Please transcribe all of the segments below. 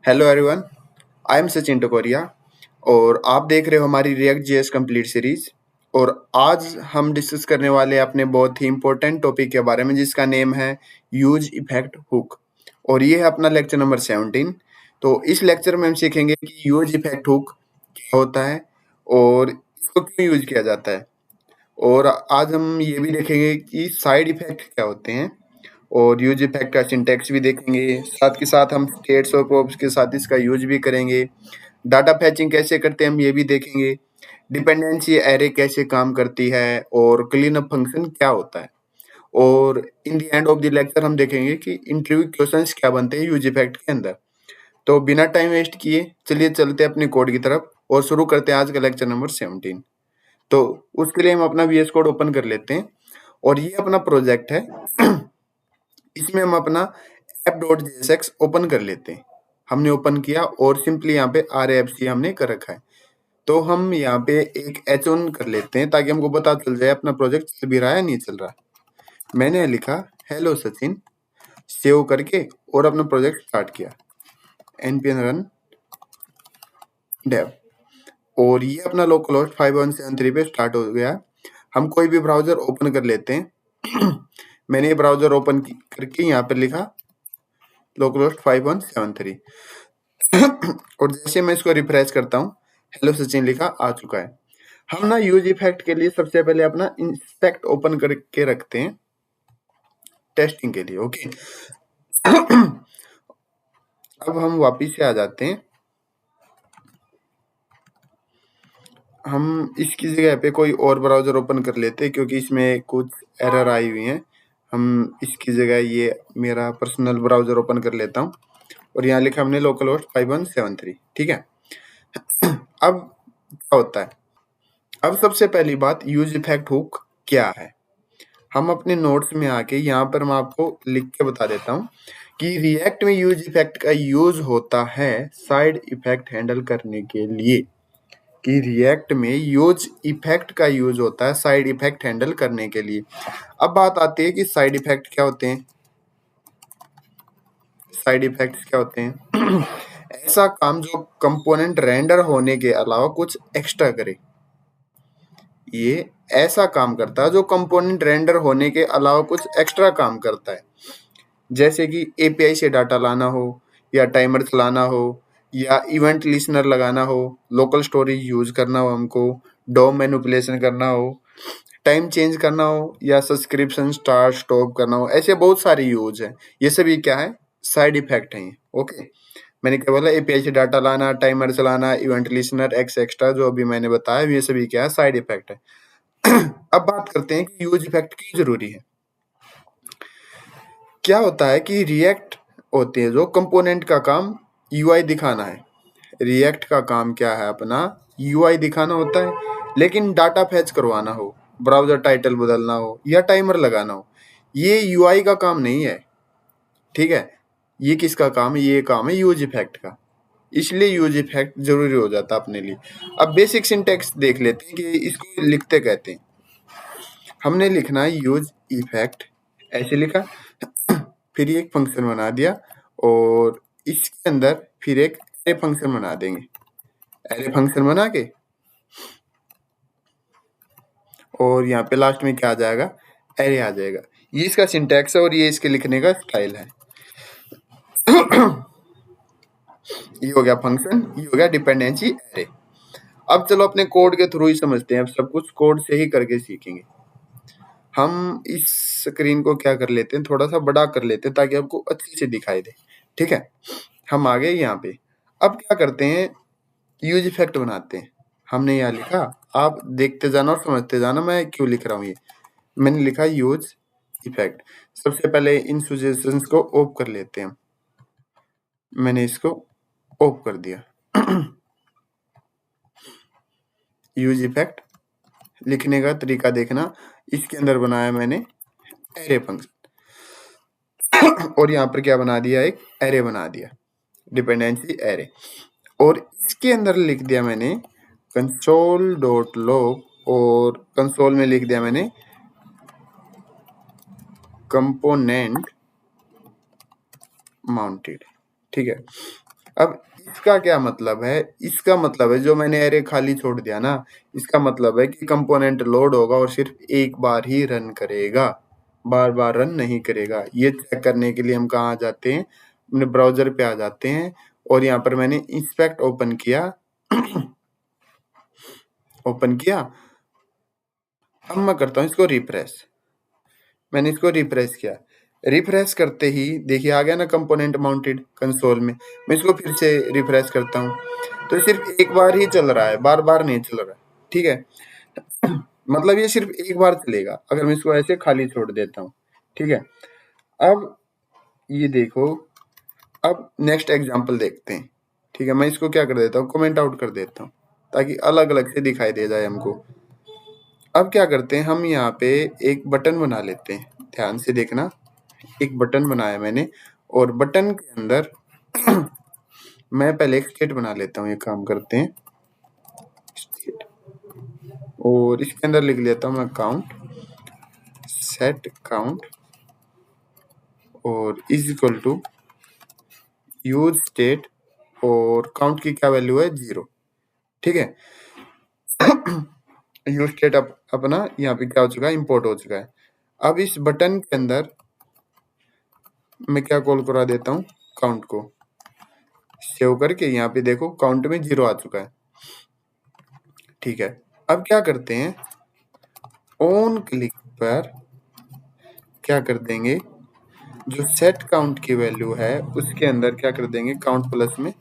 Hello everyone, I am Sachin Takoriya और आप देख रहे हो हमारी रिएक्ट जेएस कंप्लीट सीरीज। और आज हम डिस्कस करने वाले हैं अपने बहुत ही इम्पोर्टेंट टॉपिक के बारे में जिसका नेम है यूज इफेक्ट हुक। और ये है अपना लेक्चर नंबर 17। तो इस लेक्चर में हम सीखेंगे कि यूज इफेक्ट हुक क्या होता है और इसको क्यों यूज किया जाता है। और आज हम ये भी देखेंगे कि साइड इफेक्ट क्या होते हैं और यूज इफेक्ट का सिंटैक्स भी देखेंगे। साथ के साथ हम स्टेट्स और प्रोब्स के साथ इसका यूज भी करेंगे। डाटा फैचिंग कैसे करते हैं हम ये भी देखेंगे। डिपेंडेंसी एरे कैसे काम करती है और क्लीन अप फंक्शन क्या होता है। और in the end of the lecture हम देखेंगे कि इंटरव्यू क्वेश्चंस क्या बनते हैं यूज इफेक्ट के अंदर। तो बिना टाइम वेस्ट किए चलिए चलते हैं अपने कोड की तरफ और शुरू करते हैं आज का लेक्चर नंबर 17। तो उसके लिए हम अपना वीएस कोड ओपन कर लेते हैं और ये अपना प्रोजेक्ट है। इसमें हम अपना app.jsx ओपन कर लेते हैं। हमने ओपन किया और सिंपली यहाँ पे RAFC हमने कर रखा है। तो हम यहाँ पे एक h1 कर लेते हैं ताकि हमको पता चल जाए अपना प्रोजेक्ट चल भी रहा है नहीं चल रहा। मैंने लिखा हेलो सचिन, सेव करके और अपना प्रोजेक्ट स्टार्ट किया npm run dev और ये अपना लोकल होस्ट 5173 पे स्टार्ट हो गया। हम कोई भी ब्राउजर ओपन कर लेते हैं। मैंने ये ब्राउजर ओपन करके यहाँ पे लिखा लोकल होस्ट 5173 और जैसे मैं इसको रिफ्रेश करता हूँ हेलो सचिन लिखा आ चुका है। हम ना यूज इफेक्ट के लिए सबसे पहले अपना इंस्पेक्ट ओपन करके रखते हैं टेस्टिंग के लिए। ओके। अब हम वापिस से आ जाते हैं। हम इसकी जगह पे कोई और ब्राउजर ओपन कर लेते हैं क्योंकि इसमें कुछ एरर आई हुई हैं। हम इसकी जगह ये मेरा पर्सनल ब्राउजर ओपन कर लेता हूँ और यहाँ लिखा हमने लोकल होस्ट 5173। ठीक है। अब क्या होता है, अब सबसे पहली बात यूज इफेक्ट हुक क्या है। हम अपने नोट्स में आके यहाँ पर मैं आपको लिख के बता देता हूँ कि रिएक्ट में यूज इफेक्ट का यूज होता है साइड इफेक्ट हैंडल करने के लिए। कि रिएक्ट में यूज इफेक्ट का यूज होता है साइड इफेक्ट हैंडल करने के लिए। अब बात आती है कि साइड इफेक्ट क्या होते हैं। साइड इफेक्ट्स क्या होते हैं? ऐसा काम जो कंपोनेंट रेंडर होने के अलावा कुछ एक्स्ट्रा करे। ये ऐसा काम करता है जो कंपोनेंट रेंडर होने के अलावा कुछ एक्स्ट्रा काम करता है। जैसे कि एपीआई से डाटा लाना हो या टाइमर चलाना हो या इवेंट लिसनर लगाना हो, लोकल स्टोरेज यूज करना हो, हमको डोम मैनिपुलेशन करना हो, टाइम चेंज करना हो या सब्सक्रिप्शन स्टार्ट स्टॉप करना हो। ऐसे बहुत सारे यूज है। ये सभी क्या है, साइड इफेक्ट हैं। ओके। मैंने क्या बोला, एपीआई से डाटा लाना, टाइमर चलाना, इवेंट लिसनर एक्सेट्रा जो अभी मैंने बताया, ये सभी क्या है, साइड इफेक्ट है। अब बात करते हैं कि यूज इफेक्ट क्यों जरूरी है। क्या होता है कि रिएक्ट होते हैं जो कंपोनेंट का काम यूआई दिखाना है। रिएक्ट का काम क्या है, अपना यूआई दिखाना होता है। लेकिन डाटा फैच करवाना हो, ब्राउजर टाइटल बदलना हो या टाइमर लगाना हो, ये यूआई का काम नहीं है। ठीक है। ये किसका काम है, ये काम है यूज इफेक्ट का। इसलिए यूज इफेक्ट जरूरी हो जाता है अपने लिए। अब बेसिक सिंटेक्स देख लेते हैं कि इसको लिखते कहते हैं। हमने लिखना है यूज इफेक्ट, ऐसे लिखा, फिर एक फंक्शन बना दिया और इसके अंदर फिर एक एरे फंक्शन बना देंगे। एरे फंक्शन बना के और यहाँ पे लास्ट में क्या आ जाएगा, एरे आ जाएगा। ये इसका सिंटैक्स है और ये इसके लिखने का स्टाइल है। ये हो गया फंक्शन, ये हो गया डिपेंडेंसी एरे। अब चलो अपने कोड के थ्रू ही समझते हैं। अब सब कुछ कोड से ही करके सीखेंगे। हम इस स्क्रीन को क्या कर लेते हैं, थोड़ा सा बड़ा कर लेते हैं ताकि आपको अच्छे से दिखाई दे। ठीक है। हम आ गए यहाँ पे। अब क्या करते हैं, यूज इफेक्ट बनाते हैं। हमने यहाँ लिखा, आप देखते जाना और समझते जाना मैं क्यों लिख रहा हूँ ये। मैंने लिखा यूज इफेक्ट। सबसे पहले इन सजेशंस को ऑफ कर लेते हैं। मैंने इसको ऑफ कर दिया। यूज इफेक्ट लिखने का तरीका देखना, इसके अंदर बनाया मैंने एरे फंक्शन और यहाँ पर क्या बना दिया, एक एरे बना दिया, डिपेंडेंसी एरे। और इसके अंदर लिख दिया मैंने console.log और कंसोल में लिख दिया मैंने कंपोनेंट माउंटेड। ठीक है। अब इसका क्या मतलब है? इसका मतलब है जो मैंने एरे खाली छोड़ दिया ना, इसका मतलब है कि कंपोनेंट लोड होगा और सिर्फ़ एक बार ही रन करेगा, बार-बार रन नहीं करेगा। ये चेक करने के लिए हम कहाँ आ जाते हैं, अपने ब्राउज़र पे आ जाते हैं और यहाँ पर मैंने इंस्पेक्ट ओपन किया ओपन किया, अब मैं करता हूँ इसको रिफ्रेश। मैंने इसको रिफ्रेश किया। रिफ्रेश करते ही देखिए आ गया ना कंपोनेंट माउंटेड कंसोल में। मैं इसको फिर से रिफ्रेश करता हूँ, तो सिर्फ़ एक बार ही चल रहा है, बार-बार नहीं चल रहा है, ठीक है? मतलब ये सिर्फ़ एक बार चलेगा, अगर मैं इसको ऐसे खाली छोड़ देता हूँ, ठीक है? अब ये देखो, अब नेक्स्ट एग्ज़ाम्पल देखते हैं, ठीक है? मैं इसको क्या कर देता हूँ, कमेंट आउट कर देता हूँ, ताकि अलग-अलग से दिखाई दे जाए हमको। अब क्या करते हैं, हम यहाँ पे एक बटन बना लेते हैं, ध्यान से देखना। एक बटन बनाया मैंने और बटन के अंदर मैं पहले एक स्टेट बना लेता हूँ, ये काम करते हैं स्टेट, और इसके अंदर लिख लेता हूँ मैं काउंट, सेट काउंट और is equal to use state, और काउंट की क्या वैल्यू है 0, ठीक है? यूज स्टेट अपना यहाँ पे क्या हो चुका है, इंपोर्ट हो चुका है। अब इस बटन के अंदर मैं क्या कॉल करा देता हूँ, काउंट को सेव करके, यहाँ पे देखो काउंट में 0 आ चुका है, ठीक है? अब क्या करते हैं, ऑन क्लिक पर क्या कर देंगे, जो सेट काउंट की वैल्यू है उसके अंदर क्या कर देंगे, काउंट प्लस में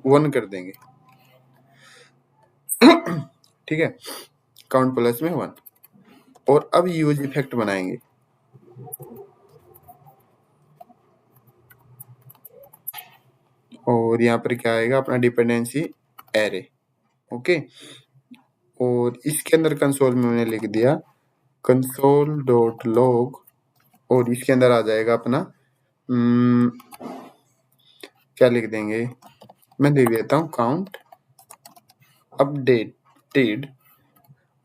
1 कर देंगे, ठीक है? काउंट प्लस में 1, और अब यूज इफेक्ट बनाएंगे। और यहाँ पर क्या आएगा, अपना डिपेंडेंसी एरे, ओके? और इसके अंदर कंसोल में मैंने लिख दिया कंसोल डॉट लॉग, और इसके अंदर आ जाएगा अपना क्या लिख देंगे, मैं लिख देता हूँ काउंट अपडेटेड,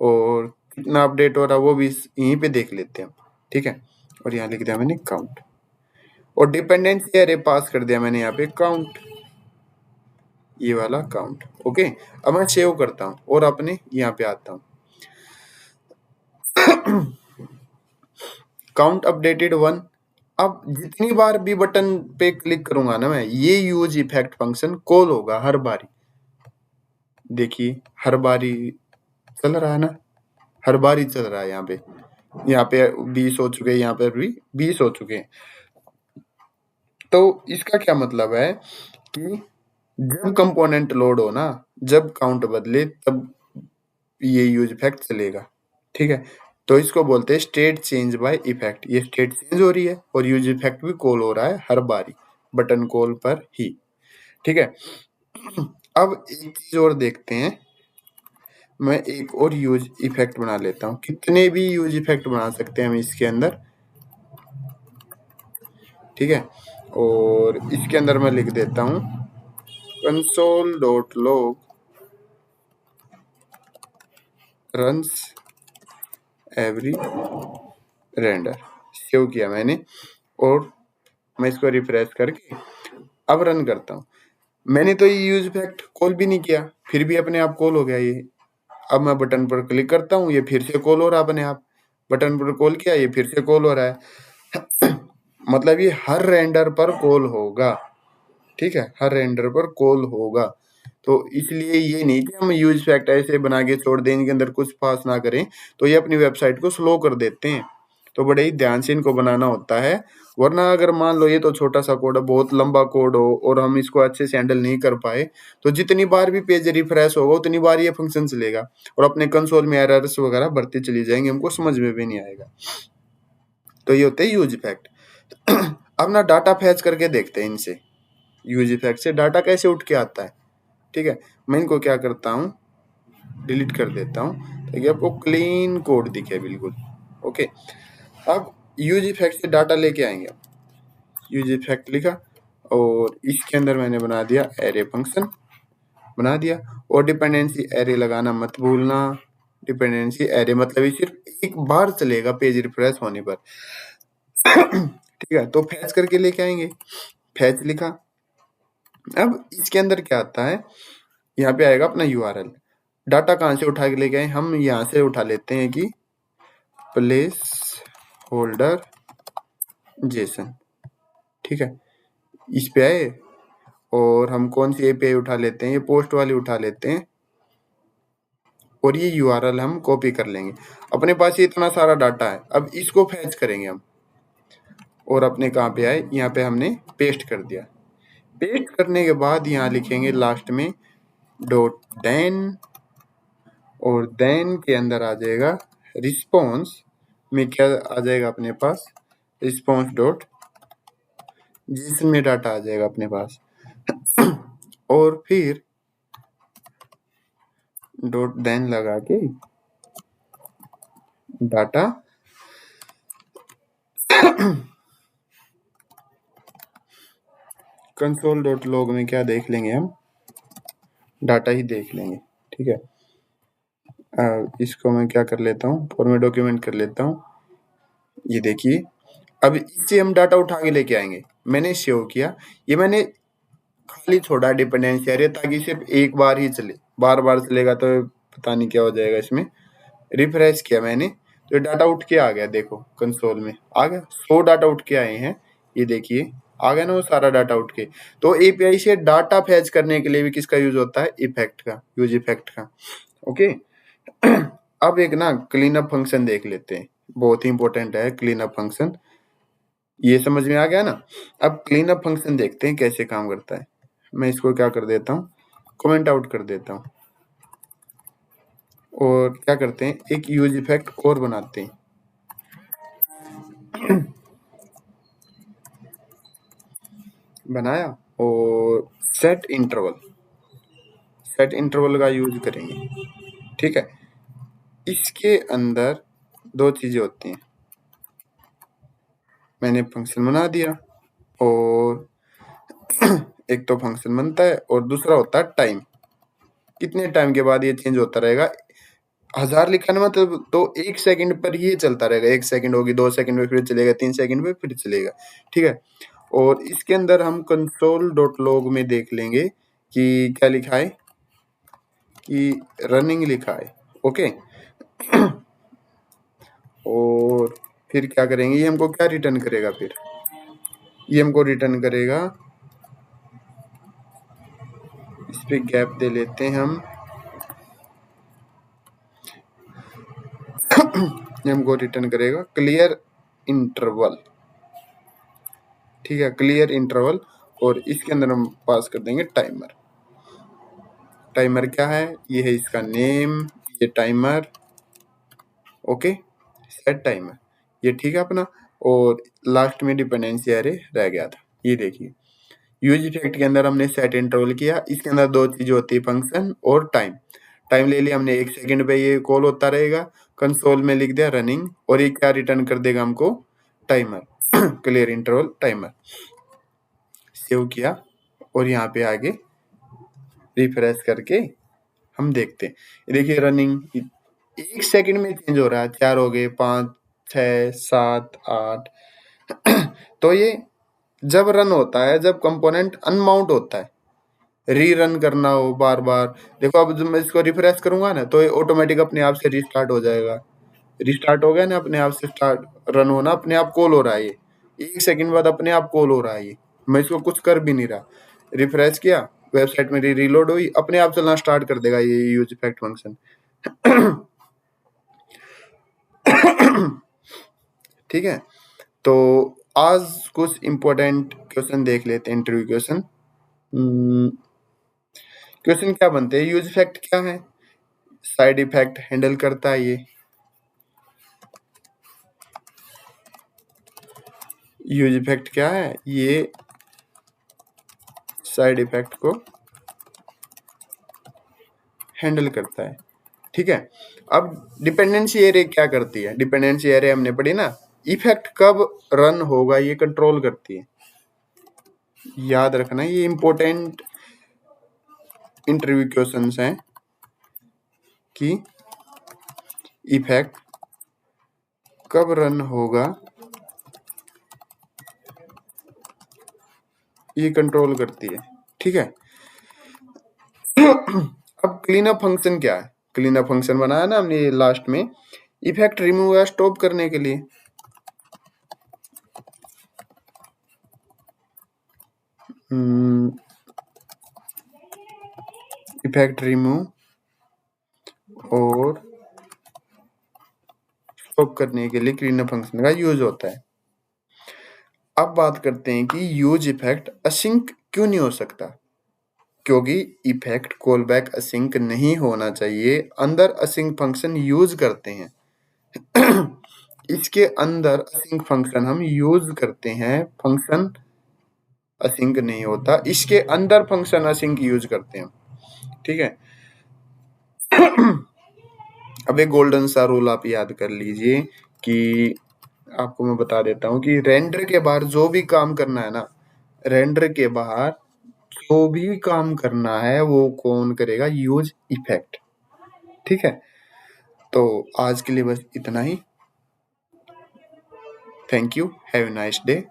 और कितना अपडेट हो रहा है वो भी यहीं पे देख लेते हैं, ठीक है? और यहाँ लिख दिया मैंने काउंट, और डिपेंडेंसी एरे पास कर दिया मैंने यहाँ पे काउंट, ये वाला काउंट, ओके? अब मैं सेव करता हूँ और अपने यहाँ पे आता हूँ, काउंट अपडेटेड 1। अब जितनी बार भी बटन पे क्लिक करूंगा ना मैं, ये यूज इफेक्ट फंक्शन कॉल होगा हर बारी। देखिए हर बारी चल रहा है ना, हर बारी चल रहा है। यहाँ पे 20 हो चुके हैं, यहाँ पे भी 20 हो चुके हैं। तो इसका क्या मतलब है कि जब कंपोनेंट लोड हो ना, जब काउंट बदले तब ये यूज इफेक्ट चलेगा, ठीक है? तो इसको बोलते हैं स्टेट चेंज बाय इफेक्ट। ये स्टेट चेंज हो रही है और यूज इफेक्ट भी कॉल हो रहा है हर बारी बटन कॉल पर ही, ठीक है? अब एक चीज और देखते हैं, मैं एक और यूज इफेक्ट बना लेता हूँ। कितने भी यूज इफेक्ट बना सकते हैं हम इसके अंदर, ठीक है? और इसके अंदर मैं लिख देता हूँ console dot log runs every render. Save किया मैंने और मैं इसको रिफ्रेश करके अब रन करता हूँ। मैंने तो ये यूज इफेक्ट कॉल भी नहीं किया, फिर भी अपने आप कॉल हो गया ये। अब मैं बटन पर क्लिक करता हूँ, ये फिर से कॉल हो रहा अपने आप। बटन पर कॉल किया, ये फिर से कॉल हो रहा है। मतलब ये हर रेंडर पर कॉल होगा, ठीक है? हर रेंडर पर कॉल होगा। तो इसलिए ये नहीं कि हम यूज इफेक्ट ऐसे बना के छोड़ दें, इनके अंदर कुछ पास ना करें, तो ये अपनी वेबसाइट को स्लो कर देते हैं। तो बड़े ही ध्यान से इनको बनाना होता है, वरना अगर मान लो ये तो छोटा सा कोड है, बहुत लंबा कोड हो और हम इसको अच्छे से हैंडल नहीं कर पाए, तो जितनी बार भी पेज रिफ्रेश होगा उतनी बार ये फंक्शन चलेगा और अपने कंसोल में एरर्स वगैरह बढ़ती चली जाएंगे, हमको समझ में भी नहीं आएगा। तो ये होते हैं यूज इफेक्ट। अब ना डाटा फैच करके देखते हैं इनसे, यूज इफेक्ट से डाटा कैसे उठ के आता है, ठीक है? मैं इनको क्या करता हूँ, डिलीट कर देता हूँ ताकि आपको क्लीन कोड दिखे बिल्कुल, ओके? अब यूज इफेक्ट से डाटा लेके आएंगे, यूज इफेक्ट लिखा और इसके अंदर मैंने बना दिया एरे फंक्शन, बना दिया। और डिपेंडेंसी एरे लगाना मत भूलना। डिपेंडेंसी एरे मतलब ये सिर्फ एक बार चलेगा पेज रिफ्रेश होने पर। ठीक है, तो फैच करके लेके आएंगे। फैच लिखा अब इसके अंदर क्या आता है, यहाँ पे आएगा अपना यूआरएल। डाटा कहाँ से उठा के लेके आए, हम यहाँ से उठा लेते हैं कि प्लेस होल्डर जेसन, ठीक है। इस पे आए और हम कौन सी एपीआई उठा लेते हैं, ये पोस्ट वाली उठा लेते हैं और ये यूआरएल हम कॉपी कर लेंगे। अपने पास ये इतना सारा डाटा है, अब इसको फैच करेंगे हम और अपने कहाँ पे आए, यहाँ पे हमने पेस्ट कर दिया। पेस्ट करने के बाद यहाँ लिखेंगे लास्ट में डॉट देन, और देन के अंदर आ जाएगा रिस्पॉन्स में क्या आ जाएगा अपने पास, रिस्पॉन्स डॉट जेसन में डाटा आ जाएगा अपने पास। और फिर डॉट देन लगा के डाटा कंसोल डॉट लॉग में क्या देख लेंगे, हम डाटा ही देख लेंगे, ठीक है। इसको मैं क्या कर लेता हूँ, फॉर्मेट डॉक्यूमेंट कर लेता हूँ। ये देखिए, अब इससे हम डाटा उठा के लेके आएंगे। मैंने सेव किया, ये मैंने खाली छोड़ा डिपेंडेंसी एरिया ताकि सिर्फ एक बार ही चले, बार बार चलेगा तो पता नहीं क्या हो जाएगा इसमें। रिफ्रेश किया मैंने तो डाटा उठ के आ गया, देखो कंसोल में आ गया, 100 डाटा उठ के आए हैं, ये देखिए आ गया ना वो सारा डाटा उठ के। तो एपीआई से डाटा फैच करने के लिए भी किसका यूज होता है, इफेक्ट का, यूज इफेक्ट का, ओके। अब एक ना क्लीन अप फंक्शन देख लेते हैं, बहुत ही इंपॉर्टेंट है क्लीन अप फंक्शन। ये समझ में आ गया ना। अब क्लीन अप फंक्शन देखते हैं कैसे काम करता है। मैं इसको क्या कर देता हूँ, कमेंट आउट कर देता हूँ और क्या करते हैं, एक यूज इफेक्ट और बनाते हैं। बनाया और सेट इंटरवल का यूज करेंगे, ठीक है। इसके अंदर दो चीजें होती हैं, मैंने फंक्शन बना दिया और एक तो फंक्शन बनता है और दूसरा होता है टाइम, कितने टाइम के बाद ये चेंज होता रहेगा। 1000 लिखा ना, मतलब तो 1 सेकंड पर ये चलता रहेगा, 1 सेकंड होगी, 2 सेकंड में फिर चलेगा, 3 सेकंड में फिर चलेगा, ठीक है। और इसके अंदर हम कंसोल डॉट लॉग में देख लेंगे कि क्या लिखा है, कि रनिंग लिखा है, ओके। और फिर क्या करेंगे, ये हमको क्या रिटर्न करेगा, फिर ये हमको रिटर्न करेगा, इस पे गैप दे लेते हैं हम, ये हमको रिटर्न करेगा क्लियर इंटरवल, ठीक है, क्लियर इंटरवल। और इसके अंदर हम पास कर देंगे टाइमर। टाइमर क्या है, ये है इसका नेम, ये टाइमर, ओके, सेट टाइमर, ये ठीक है अपना। और लास्ट में डिपेंडेंसी एरे रह गया था, ये देखिए यूज इफेक्ट के अंदर हमने सेट इंटरवल किया, इसके अंदर दो चीजें होती है, फंक्शन और टाइम। टाइम ले लिया हमने, 1 सेकंड पे ये कॉल होता रहेगा, कंसोल में लिख दिया रनिंग, और ये क्या रिटर्न कर देगा हमको, timer, clear interval timer. Save किया और यहाँ पे आगे रिफ्रेश करके हम देखते हैं, देखिए रनिंग 1 सेकंड में चेंज हो रहा है, 4 हो गए, 5, 6, 7, 8। तो ये जब रन होता है, जब कंपोनेंट अनमाउंट होता है, री रन करना हो बार बार, देखो अब जब मैं इसको रिफ्रेश करूंगा ना तो ये ऑटोमेटिक अपने आप से रिस्टार्ट हो जाएगा। रिस्टार्ट हो गया ना, अपने आप से स्टार्ट रन होना, अपने आप कॉल हो रहा है, ये 1 सेकंड बाद अपने आप कॉल हो रहा है, ये मैं इसको कुछ कर भी नहीं रहा। रिफ्रेश किया, वेबसाइट में रीलोड हुई, अपने आप चलना स्टार्ट कर देगा ये यूज इफेक्ट फंक्शन। ठीक है, तो आज कुछ इंपॉर्टेंट क्वेश्चन देख लेते हैं, इंटरव्यू क्वेश्चन। क्वेश्चन क्या बनते हैं, यूज इफेक्ट क्या है, साइड इफेक्ट हैंडल करता है ये, यूज इफेक्ट क्या है, ये साइड इफेक्ट को हैंडल करता है, ठीक है। अब डिपेंडेंसी एरे क्या करती है, डिपेंडेंसी एरे हमने पढ़ी ना, इफेक्ट कब रन होगा ये कंट्रोल करती है, याद रखना, ये इंपॉर्टेंट इंटरव्यू क्वेश्चंस हैं कि इफेक्ट कब रन होगा ये कंट्रोल करती है, ठीक है। अब क्लीनअप फंक्शन क्या है? क्लीनअप फंक्शन बनाया ना हमने लास्ट में, इफेक्ट रिमूव या स्टॉप करने के लिए। इफेक्ट रिमूव और स्टॉप करने के लिए क्लीनअप फंक्शन का यूज होता है। अब बात करते हैं कि यूज इफेक्ट असिंक क्यों नहीं हो सकता? क्योंकि इफेक्ट कॉल बैक असिंक नहीं होना चाहिए, अंदर असिंक फंक्शन यूज करते हैं। इसके अंदर असिंक फंक्शन हम यूज करते हैं, फंक्शन असिंक नहीं होता, इसके अंदर फंक्शन असिंक यूज करते हैं। ठीक है। अब एक गोल्डन सा रूल आप याद कर लीजिए कि आपको मैं बता देता हूँ कि रेंडर के बाहर जो भी काम करना है ना, रेंडर के बाहर जो भी काम करना है वो कौन करेगा? Use effect. ठीक है। तो आज के लिए बस इतना ही। Thank you, have a nice day.